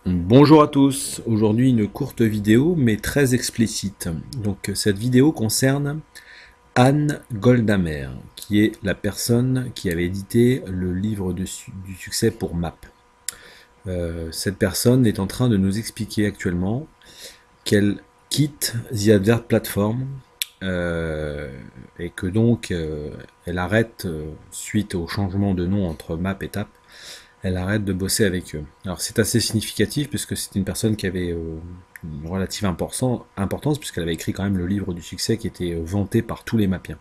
Bonjour à tous, aujourd'hui une courte vidéo mais très explicite. Donc cette vidéo concerne Anne Goldamer, qui est la personne qui avait édité le livre du succès pour MAP. Cette personne est en train de nous expliquer actuellement qu'elle quitte The Advert Platform et que donc elle arrête, suite au changement de nom entre MAP et TAP, elle arrête de bosser avec eux. Alors c'est assez significatif puisque c'est une personne qui avait une relative importance puisqu'elle avait écrit quand même le livre du succès qui était vanté par tous les mapiens.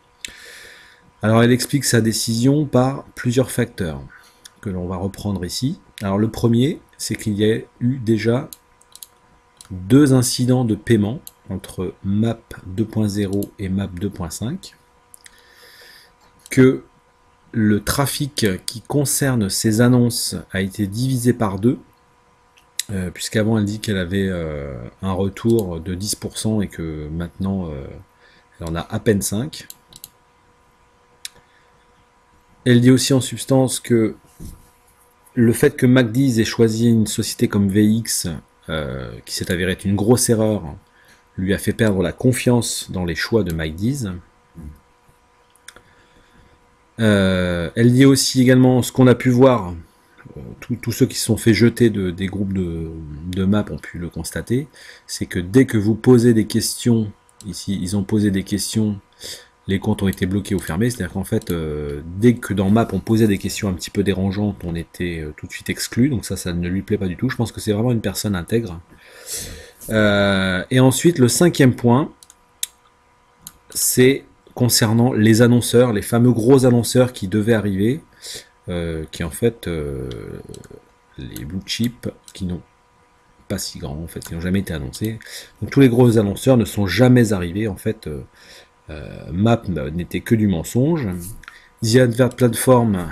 Alors elle explique sa décision par plusieurs facteurs que l'on va reprendre ici. Alors le premier, c'est qu'il y a eu déjà 2 incidents de paiement entre MAP 2.0 et MAP 2.5, que le trafic qui concerne ces annonces a été divisé par 2, puisqu'avant elle dit qu'elle avait un retour de 10% et que maintenant elle en a à peine 5. Elle dit aussi en substance que le fait que MacDees ait choisi une société comme VX, qui s'est avérée être une grosse erreur, lui a fait perdre la confiance dans les choix de MacDees. Elle dit aussi également ce qu'on a pu voir, tous ceux qui se sont fait jeter des groupes de MAP ont pu le constater, c'est que dès que vous posez des questions, ici ils ont posé des questions, les comptes ont été bloqués ou fermés, c'est-à-dire qu'en fait, dès que dans MAP on posait des questions un petit peu dérangeantes, on était tout de suite exclu, donc ça ne lui plaît pas du tout, je pense que c'est vraiment une personne intègre. Et ensuite, le 5e point, c'est concernant les annonceurs, les fameux gros annonceurs qui devaient arriver, qui en fait, les blue chips, qui n'ont pas si grands, en fait, qui n'ont jamais été annoncés. Donc tous les gros annonceurs ne sont jamais arrivés, en fait, MAP n'était que du mensonge. The Advert Platform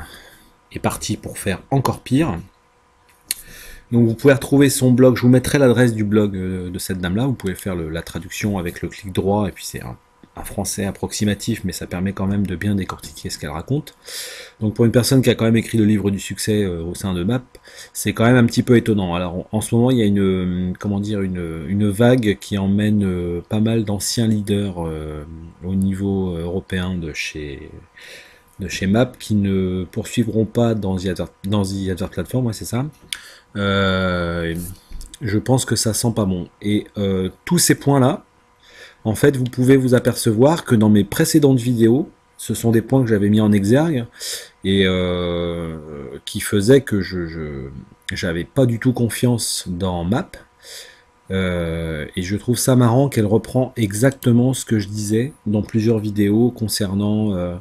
est parti pour faire encore pire. Donc vous pouvez retrouver son blog, je vous mettrai l'adresse du blog de cette dame-là, vous pouvez faire la traduction avec le clic droit, et puis c'est un français approximatif, mais ça permet quand même de bien décortiquer ce qu'elle raconte. Donc pour une personne qui a quand même écrit le livre du succès au sein de MAP, c'est quand même un petit peu étonnant. Alors en ce moment, il y a une vague qui emmène pas mal d'anciens leaders au niveau européen de chez MAP qui ne poursuivront pas dans The Advert Platform, ouais, c'est ça. Je pense que ça sent pas bon. Et tous ces points-là, en fait, vous pouvez vous apercevoir que dans mes précédentes vidéos, ce sont des points que j'avais mis en exergue et qui faisaient que je n'avais pas du tout confiance dans MAP. Et je trouve ça marrant qu'elle reprend exactement ce que je disais dans plusieurs vidéos concernant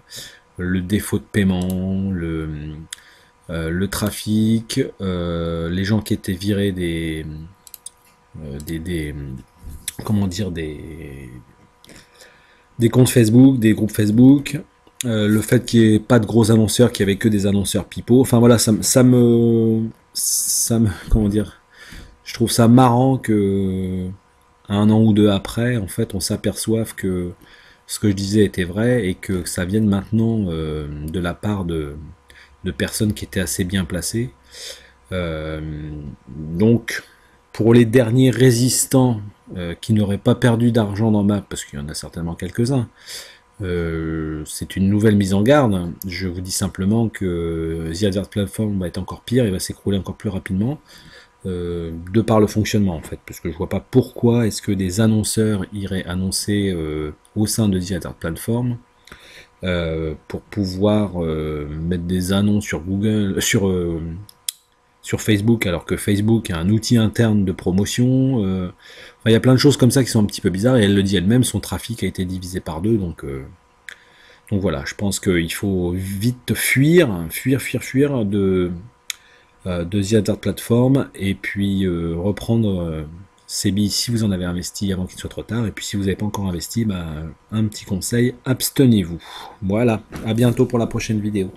le défaut de paiement, le trafic, les gens qui étaient virés des comptes Facebook, des groupes Facebook, le fait qu'il n'y ait pas de gros annonceurs, qu'il n'y avait que des annonceurs pipeaux. Enfin voilà, comment dire, je trouve ça marrant que 1 an ou 2 après, en fait, on s'aperçoive que ce que je disais était vrai et que ça vienne maintenant de la part de personnes qui étaient assez bien placées. Donc, pour les derniers résistants qui n'auraient pas perdu d'argent dans MAP, parce qu'il y en a certainement quelques-uns, c'est une nouvelle mise en garde. Je vous dis simplement que The Advert Platform va être encore pire, il va s'écrouler encore plus rapidement, de par le fonctionnement en fait, parce que je vois pas pourquoi est-ce que des annonceurs iraient annoncer au sein de The Advert Platform pour pouvoir mettre des annonces sur Google, sur Facebook, alors que Facebook a un outil interne de promotion. Enfin, il y a plein de choses comme ça qui sont un petit peu bizarres, et elle le dit elle-même, son trafic a été divisé par 2, donc voilà, je pense qu'il faut vite fuir de The Advert Platform, et puis reprendre ces billes si vous en avez investi avant qu'il soit trop tard, et puis si vous n'avez pas encore investi, un petit conseil, abstenez-vous. Voilà, à bientôt pour la prochaine vidéo.